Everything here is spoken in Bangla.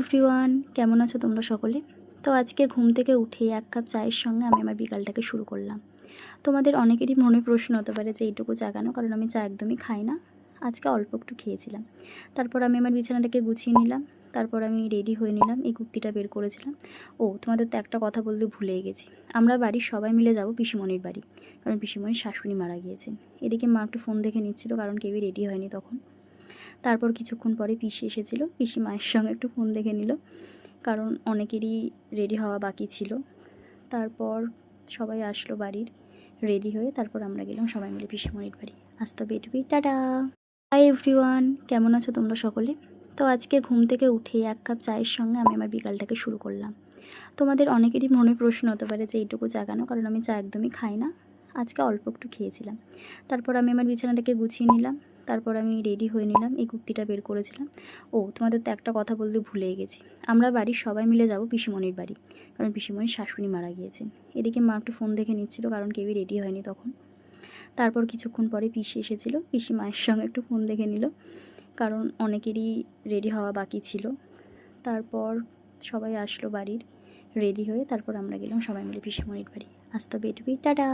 এভরিওয়ান, কেমন আছো তোমরা সকলে? তো আজকে ঘুম থেকে উঠে এক কাপ চায়ের সঙ্গে আমি আমার বিকালটাকে শুরু করলাম। তোমাদের অনেকেরই মনে প্রশ্ন হতে পারে যে এইটুকু চা কেন? কারণ আমি চা একদমই খাই না। আজকে অল্প একটু খেয়েছিলাম। তারপর আমি আমার বিছানাটাকে গুছিয়ে নিলাম। তারপর আমি রেডি হয়ে নিলাম। এই কুর্তিটা বের করেছিলাম। তোমাদের তো একটা কথা বলতে ভুলেই গেছি। আমরা বাড়ির সবাই মিলে যাব পিসিমণির বাড়ি। কারণ পিসিমণির শাশুড়ি মারা গিয়েছেন। এদিকে মা একটু ফোন দেখে নিচ্ছিল, কারণ কেউই রেডি হয়নি তখন। তারপর কিছুক্ষণ পরে পিসি এসেছিল। পিসি মায়ের সঙ্গে একটু ফোন দেখে নিল, কারণ অনেকেরই রেডি হওয়া বাকি ছিল। তারপর সবাই আসলো বাড়ির, রেডি হয়ে তারপর আমরা গেলাম সবাই মিলে পিসিমণির বাড়ি। আজ তবে এটুকুই, টাটা। হাই এভরিওয়ান, কেমন আছো তোমরা সকলে? তো আজকে ঘুম থেকে উঠে এক কাপ চায়ের সঙ্গে আমি আমার বিকালটাকে শুরু করলাম। তোমাদের অনেকেরই মনে প্রশ্ন হতে পারে যে এইটুকু চা কেন? কারণ আমি চা একদমই খাই না। আজকে অল্প একটু খেয়েছিলাম। তারপর আমি আমার বিছানাটাকে গুছিয়ে নিলাম। তারপর আমি রেডি হয়ে নিলাম। এই কুর্তিটা বের করেছিলাম। তোমাদের তো একটা কথা বলতে ভুলেই গেছি। আমরা বাড়ির সবাই মিলে যাব পিসিমণির বাড়ি। কারণ পিসিমণির শাশুড়ি মারা গিয়েছেন। এদিকে মা একটু ফোন দেখে নিচ্ছিল, কারণ কেউই রেডি হয়নি তখন। তারপর কিছুক্ষণ পরে পিসি এসেছিল। পিসি মায়ের সঙ্গে একটু ফোন দেখে নিল, কারণ অনেকেরই রেডি হওয়া বাকি ছিল। তারপর সবাই আসলো বাড়ির, রেডি হয়ে তারপর আমরা গেলাম সবাই মিলে পিসিমণির বাড়ি। আজ তবে এটুকুই, টাটা।